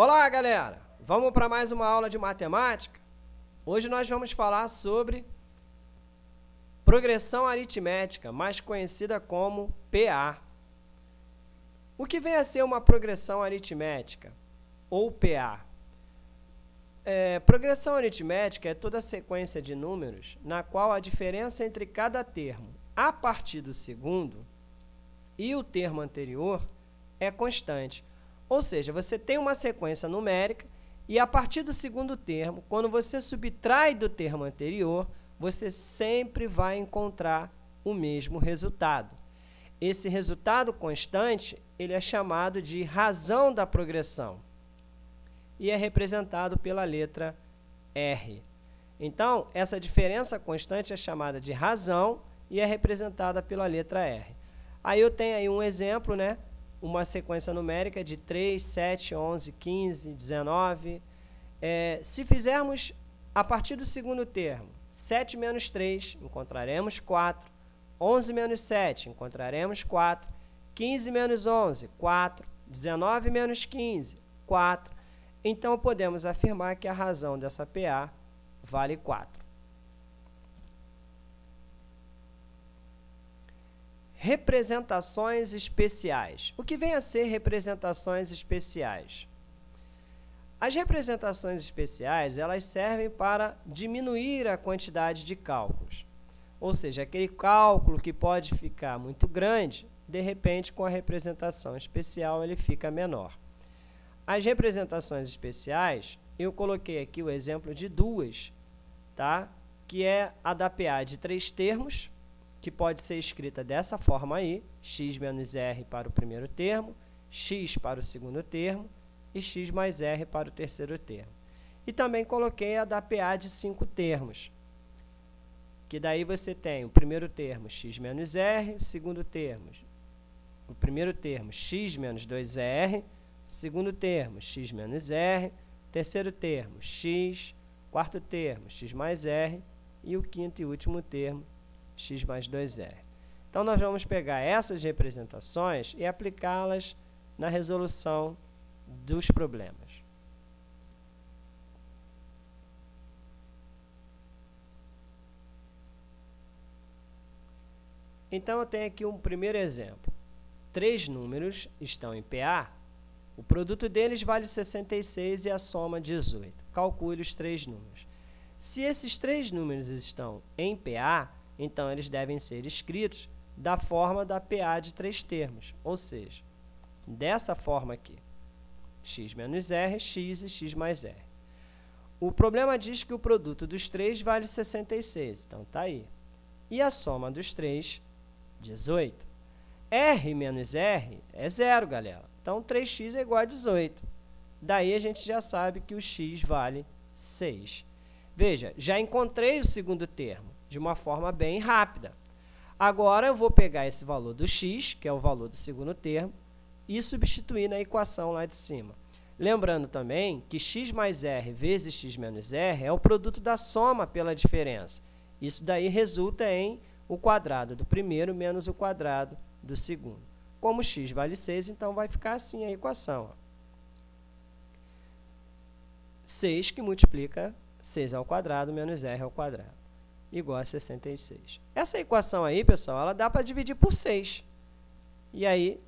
Olá, galera! Vamos para mais uma aula de matemática? Hoje nós vamos falar sobre progressão aritmética, mais conhecida como PA. O que vem a ser uma progressão aritmética, ou PA? Progressão aritmética é toda a sequência de números na qual a diferença entre cada termo a partir do segundo e o termo anterior é constante. Ou seja, você tem uma sequência numérica e a partir do segundo termo, quando você subtrai do termo anterior, você sempre vai encontrar o mesmo resultado. Esse resultado constante, ele é chamado de razão da progressão e é representado pela letra R. Então, essa diferença constante é chamada de razão e é representada pela letra R. Aí eu tenho aí um exemplo, né? Uma sequência numérica de 3, 7, 11, 15, 19. Se fizermos a partir do segundo termo, 7 menos 3, encontraremos 4. 11 menos 7, encontraremos 4. 15 menos 11, 4. 19 menos 15, 4. Então, podemos afirmar que a razão dessa PA vale 4. Representações especiais. O que vem a ser representações especiais? As representações especiais, elas servem para diminuir a quantidade de cálculos. Ou seja, aquele cálculo que pode ficar muito grande, de repente, com a representação especial, ele fica menor. As representações especiais, eu coloquei aqui o exemplo de duas, tá? Que é a da PA de 3 termos, que pode ser escrita dessa forma aí, x menos r para o primeiro termo, x para o segundo termo e x mais r para o terceiro termo. E também coloquei a da PA de 5 termos, que daí você tem o primeiro termo x menos r, o primeiro termo x menos 2r, segundo termo x menos r, terceiro termo x, quarto termo x mais r e o quinto e último termo x mais 2r. Então, nós vamos pegar essas representações e aplicá-las na resolução dos problemas. Então, eu tenho aqui um primeiro exemplo. 3 números estão em PA, o produto deles vale 66 e a soma 18. Calcule os 3 números. Se esses 3 números estão em PA, então eles devem ser escritos da forma da PA de 3 termos, ou seja, dessa forma aqui, x menos r, x e x mais r. O problema diz que o produto dos 3 vale 66, então está aí. E a soma dos 3, 18. R menos R é 0, galera. Então, 3x é igual a 18. Daí, a gente já sabe que o x vale 6. Veja, já encontrei o segundo termo de uma forma bem rápida. Agora, eu vou pegar esse valor do x, que é o valor do segundo termo, e substituir na equação lá de cima. Lembrando também que x mais r vezes x menos r é o produto da soma pela diferença. Isso daí resulta em o quadrado do primeiro menos o quadrado do segundo. Como x vale 6, então vai ficar assim a equação. 6 que multiplica 6 ao quadrado menos r ao quadrado, igual a 66. Essa equação aí, pessoal, ela dá para dividir por 6. E aí,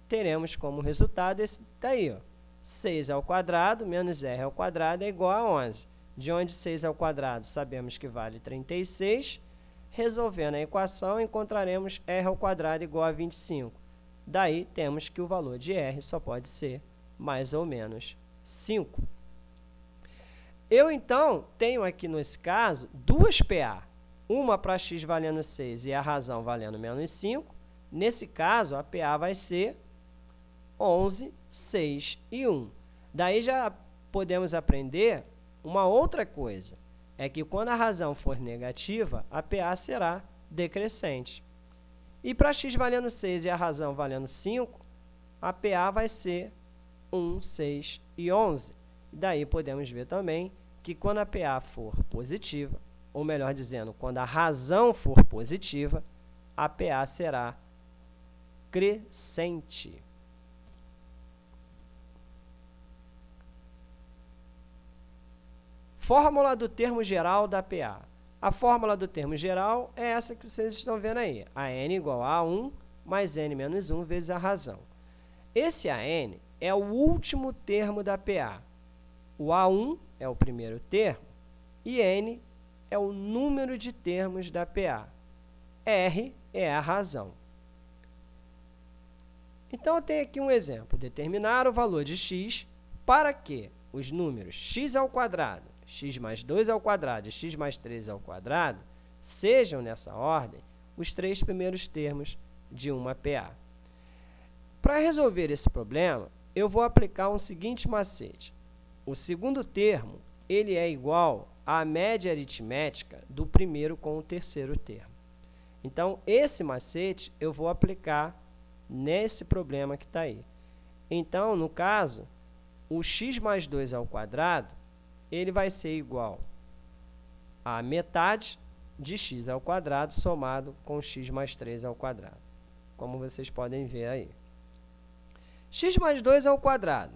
teremos como resultado esse daí, ó. 6 ao quadrado menos r ao quadrado é igual a 11. De onde 6 ao quadrado sabemos que vale 36. Resolvendo a equação, encontraremos r ao quadrado igual a 25. Daí, temos que o valor de r só pode ser mais ou menos 5. Eu, então, tenho aqui, nesse caso, duas PA. Uma para x valendo 6 e a razão valendo menos 5. Nesse caso, a PA vai ser 11, 6 e 1. Daí, já podemos aprender uma outra coisa. É que quando a razão for negativa, a PA será decrescente. E para x valendo 6 e a razão valendo 5, a PA vai ser 1, 6 e 11. Daí podemos ver também que quando a PA for positiva, ou melhor dizendo, quando a razão for positiva, a PA será crescente. Fórmula do termo geral da PA. A fórmula do termo geral é essa que vocês estão vendo aí. A n igual a 1 mais n menos 1 vezes a razão. Esse AN é o último termo da PA. O A1 é o primeiro termo e n é o número de termos da PA. R é a razão. Então, eu tenho aqui um exemplo. Determinar o valor de x para que os números x ao quadrado, x mais 2 ao quadrado e x mais 3 ao quadrado sejam, nessa ordem, os três primeiros termos de uma PA. Para resolver esse problema, eu vou aplicar um seguinte macete. O segundo termo ele é igual à média aritmética do primeiro com o terceiro termo. Então, esse macete eu vou aplicar nesse problema que está aí. Então, no caso, o x mais 2 ao quadrado ele vai ser igual a metade de x ao quadrado somado com x mais 3 ao quadrado, como vocês podem ver aí. X mais 2 ao quadrado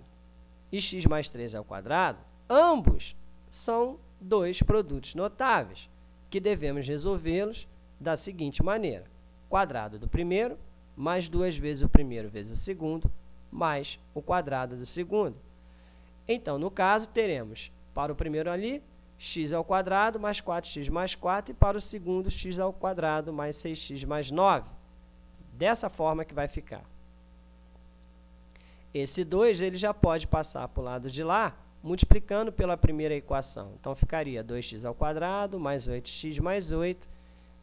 e x mais 3 ao quadrado, ambos são dois produtos notáveis, que devemos resolvê-los da seguinte maneira. Quadrado do primeiro, mais 2 vezes o primeiro vezes o segundo, mais o quadrado do segundo. Então, no caso, teremos para o primeiro ali, x ao quadrado mais 4x mais 4, e para o segundo, x ao quadrado mais 6x mais 9. Dessa forma que vai ficar. Esse 2 ele já pode passar para o lado de lá, multiplicando pela primeira equação. Então, ficaria 2x ao quadrado mais 8x mais 8,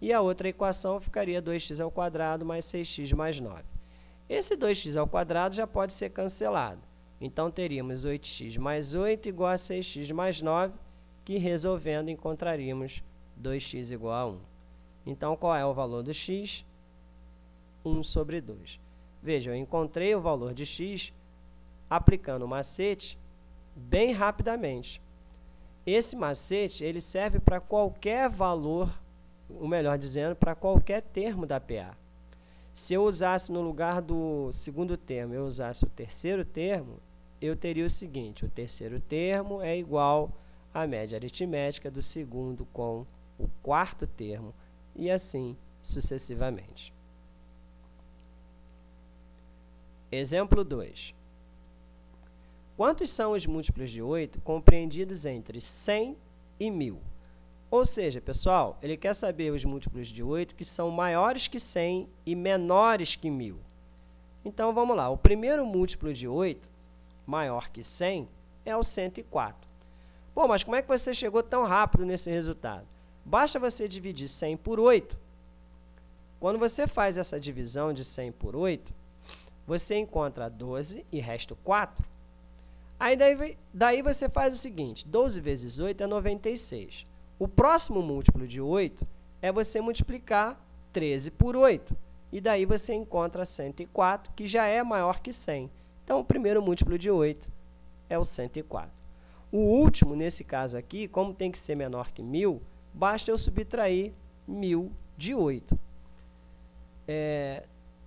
e a outra equação ficaria 2x ao quadrado mais 6x mais 9. Esse 2x ao quadrado já pode ser cancelado. Então, teríamos 8x mais 8 igual a 6x mais 9, que resolvendo encontraríamos 2x igual a 1. Então, qual é o valor do x? 1 sobre 2. Veja, eu encontrei o valor de x aplicando o macete bem rapidamente. Esse macete ele serve para qualquer valor, ou melhor dizendo, para qualquer termo da PA. Se eu usasse no lugar do segundo termo, eu usasse o terceiro termo, eu teria o seguinte: o terceiro termo é igual à média aritmética do segundo com o quarto termo, e assim sucessivamente. Exemplo 2. Quantos são os múltiplos de 8 compreendidos entre 100 e 1000? Ou seja, pessoal, ele quer saber os múltiplos de 8 que são maiores que 100 e menores que 1000. Então, vamos lá. O primeiro múltiplo de 8, maior que 100, é o 104. Pô, mas como é que você chegou tão rápido nesse resultado? Basta você dividir 100 por 8. Quando você faz essa divisão de 100 por 8, você encontra 12 e resta 4. Aí daí você faz o seguinte: 12 vezes 8 é 96. O próximo múltiplo de 8 é você multiplicar 13 por 8. E daí você encontra 104, que já é maior que 100. Então, o primeiro múltiplo de 8 é o 104. O último, nesse caso aqui, como tem que ser menor que 1000, basta eu subtrair 1000 de 8.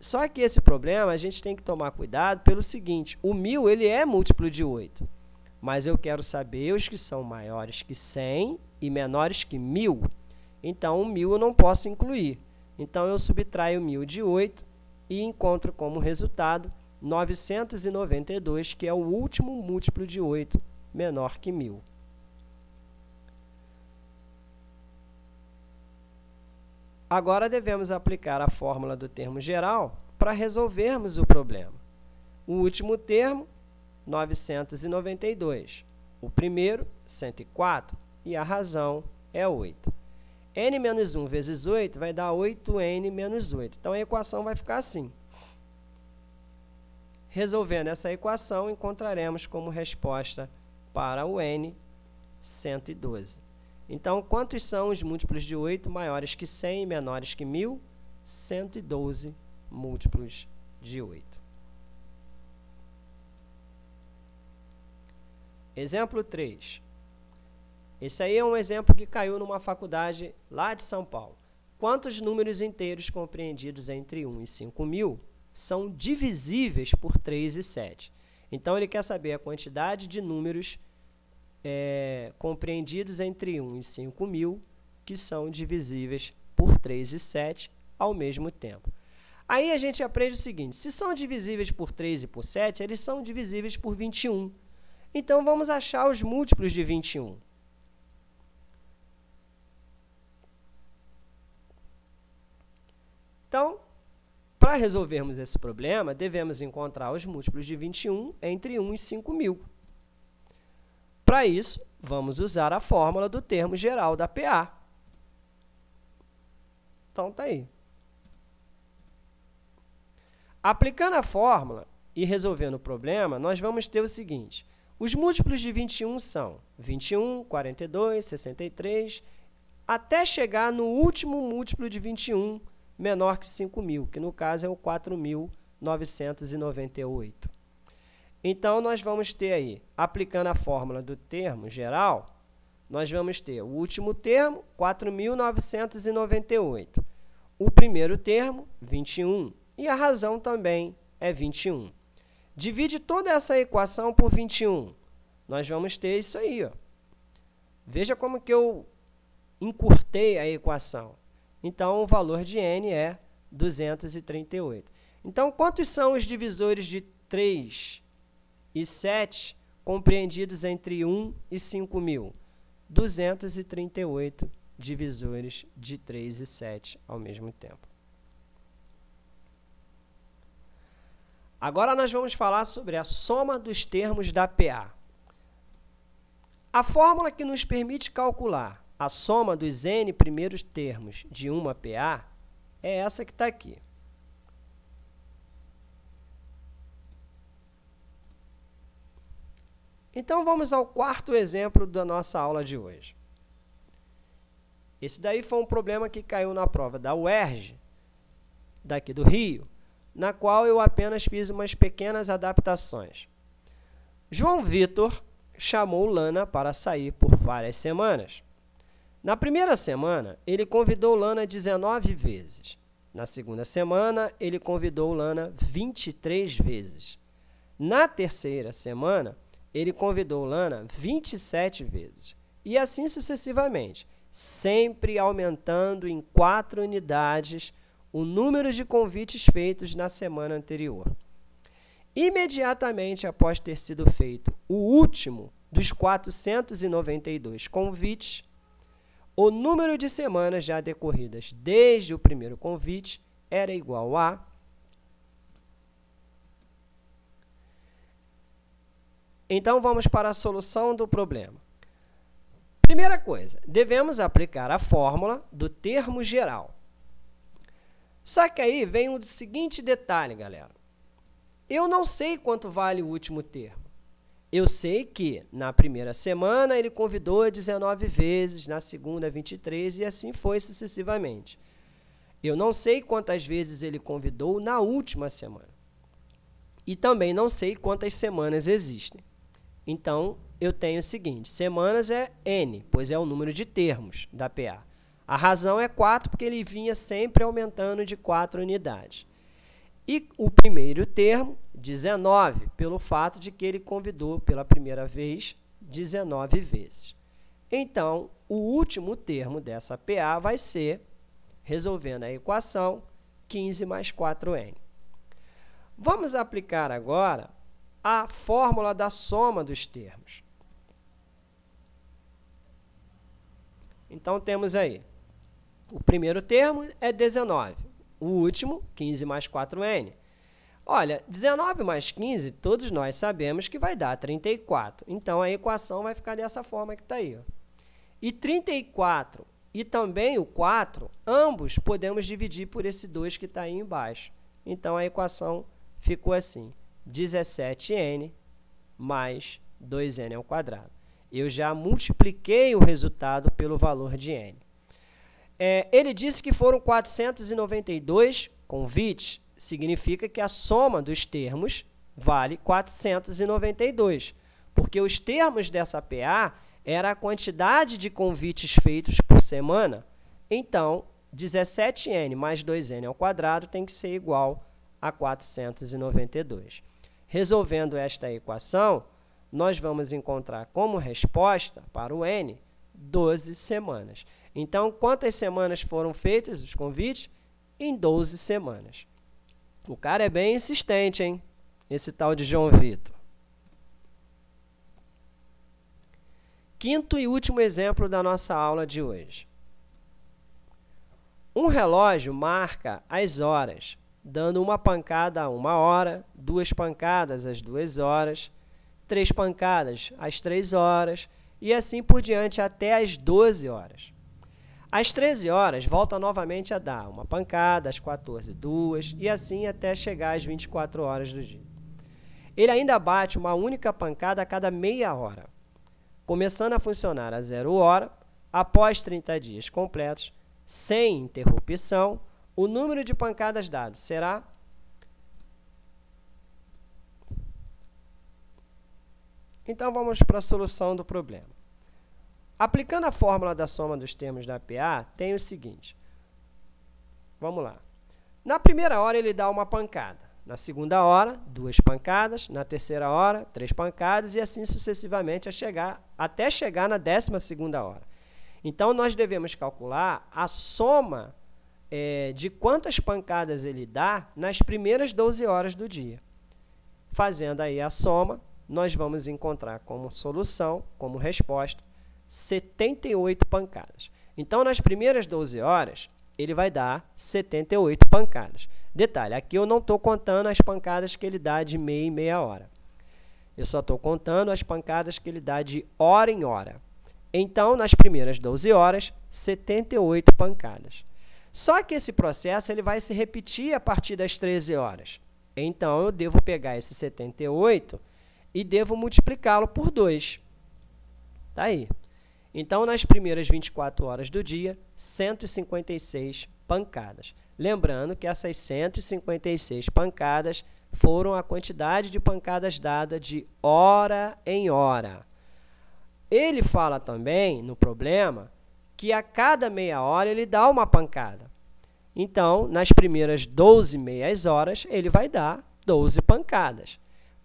Só que esse problema a gente tem que tomar cuidado pelo seguinte: o 1000 ele é múltiplo de 8, mas eu quero saber os que são maiores que 100 e menores que 1000. Então, o 1000 eu não posso incluir. Então, eu subtraio 1000 de 8 e encontro como resultado 992, que é o último múltiplo de 8 menor que 1000. Agora, devemos aplicar a fórmula do termo geral para resolvermos o problema. O último termo, 992. O primeiro, 104. E a razão é 8. n menos 1 vezes 8 vai dar 8n menos 8. Então, a equação vai ficar assim. Resolvendo essa equação, encontraremos como resposta para o n, 112. Então, quantos são os múltiplos de 8 maiores que 100 e menores que 1000? 112 múltiplos de 8. Exemplo 3. Esse aí é um exemplo que caiu numa faculdade lá de São Paulo. Quantos números inteiros compreendidos entre 1 e 5.000 são divisíveis por 3 e 7? Então, ele quer saber a quantidade de números compreendidos entre 1 e 5.000, que são divisíveis por 3 e 7 ao mesmo tempo. Aí a gente aprende o seguinte: se são divisíveis por 3 e por 7, eles são divisíveis por 21. Então, vamos achar os múltiplos de 21. Então, para resolvermos esse problema, devemos encontrar os múltiplos de 21 entre 1 e 5.000. Para isso, vamos usar a fórmula do termo geral da PA. Então, está aí. Aplicando a fórmula e resolvendo o problema, nós vamos ter o seguinte: os múltiplos de 21 são 21, 42, 63, até chegar no último múltiplo de 21, menor que 5.000, que no caso é o 4.998. Então, nós vamos ter aí, aplicando a fórmula do termo geral, nós vamos ter o último termo, 4.998. O primeiro termo, 21. E a razão também é 21. Divide toda essa equação por 21. Nós vamos ter isso aí, ó. Veja como que eu encurtei a equação. Então, o valor de n é 238. Então, quantos são os divisores de 3 e 7 compreendidos entre 1 e 5.000? 238 divisores de 3 e 7 ao mesmo tempo. Agora, nós vamos falar sobre a soma dos termos da PA. A fórmula que nos permite calcular a soma dos n primeiros termos de uma PA é essa que está aqui. Então, vamos ao quarto exemplo da nossa aula de hoje. Esse daí foi um problema que caiu na prova da UERJ, daqui do Rio, na qual eu apenas fiz umas pequenas adaptações. João Vitor chamou Lana para sair por várias semanas. Na primeira semana, ele convidou Lana 19 vezes. Na segunda semana, ele convidou Lana 23 vezes. Na terceira semana, ele convidou Lana 27 vezes. E assim sucessivamente, sempre aumentando em 4 unidades o número de convites feitos na semana anterior. Imediatamente após ter sido feito o último dos 492 convites, o número de semanas já decorridas desde o primeiro convite era igual a... Então, vamos para a solução do problema. Primeira coisa, devemos aplicar a fórmula do termo geral. Só que aí vem o seguinte detalhe, galera. Eu não sei quanto vale o último termo. Eu sei que na primeira semana ele convidou 19 vezes, na segunda 23 e assim foi sucessivamente. Eu não sei quantas vezes ele convidou na última semana. E também não sei quantas semanas existem. Então, eu tenho o seguinte: semanas é n, pois é o número de termos da PA. A razão é 4, porque ele vinha sempre aumentando de 4 unidades. E o primeiro termo, 19, pelo fato de que ele convidou pela primeira vez 19 vezes. Então, o último termo dessa PA vai ser, resolvendo a equação, 15 mais 4n. Vamos aplicar agora a fórmula da soma dos termos. Então, temos aí, o primeiro termo é 19, o último, 15 mais 4n. Olha, 19 mais 15, todos nós sabemos que vai dar 34. Então, a equação vai ficar dessa forma que está aí. Ó. E 34 e também o 4, ambos podemos dividir por esse 2 que está aí embaixo. Então, a equação ficou assim, 17n mais 2n ao quadrado. Eu já multipliquei o resultado pelo valor de n. Ele disse que foram 492 convites, significa que a soma dos termos vale 492, porque os termos dessa PA era a quantidade de convites feitos por semana. Então, 17n mais 2n ao quadrado tem que ser igual a 492. Resolvendo esta equação, nós vamos encontrar como resposta para o N 12 semanas. Então, quantas semanas foram feitas os convites? Em 12 semanas. O cara é bem insistente, hein? Esse tal de João Vitor. Quinto e último exemplo da nossa aula de hoje. Um relógio marca as horas, dando uma pancada a 1 hora, 2 pancadas às 2 horas, 3 pancadas às 3 horas e assim por diante até às 12 horas. Às 13 horas, volta novamente a dar uma pancada, às 14, 2 e assim até chegar às 24 horas do dia. Ele ainda bate uma única pancada a cada meia hora, começando a funcionar a 0 hora, após 30 dias completos, sem interrupção, o número de pancadas dadas será Então, vamos para a solução do problema. Aplicando a fórmula da soma dos termos da PA, tem o seguinte. Vamos lá. Na primeira hora, ele dá uma pancada. Na segunda hora, 2 pancadas. Na terceira hora, 3 pancadas. E assim sucessivamente até chegar na 12ª hora. Então, nós devemos calcular a soma de quantas pancadas ele dá nas primeiras 12 horas do dia. Fazendo aí a soma, nós vamos encontrar como solução, como resposta, 78 pancadas. Então, nas primeiras 12 horas, ele vai dar 78 pancadas. Detalhe, aqui eu não estou contando as pancadas que ele dá de meia em meia hora. Eu só estou contando as pancadas que ele dá de hora em hora. Então, nas primeiras 12 horas, 78 pancadas. Só que esse processo ele vai se repetir a partir das 13 horas. Então, eu devo pegar esse 78 e devo multiplicá-lo por 2. Tá aí. Então, nas primeiras 24 horas do dia, 156 pancadas. Lembrando que essas 156 pancadas foram a quantidade de pancadas dada de hora em hora. Ele fala também, no problema, que a cada meia hora ele dá uma pancada. Então, nas primeiras 12 meias horas, ele vai dar 12 pancadas.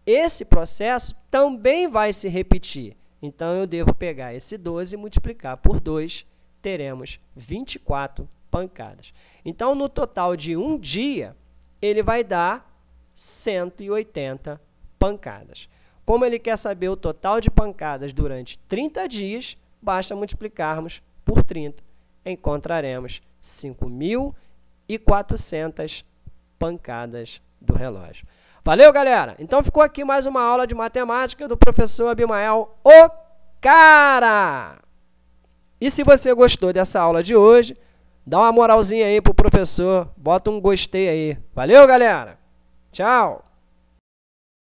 Esse processo também vai se repetir. Então, eu devo pegar esse 12 e multiplicar por 2, teremos 24 pancadas. Então, no total de um dia, ele vai dar 180 pancadas. Como ele quer saber o total de pancadas durante 30 dias, basta multiplicarmos por 30. Encontraremos 5.400 pancadas do relógio. Valeu, galera? Então, ficou aqui mais uma aula de matemática do professor Abimael, o cara! E se você gostou dessa aula de hoje, dá uma moralzinha aí pro professor, bota um gostei aí. Valeu, galera? Tchau!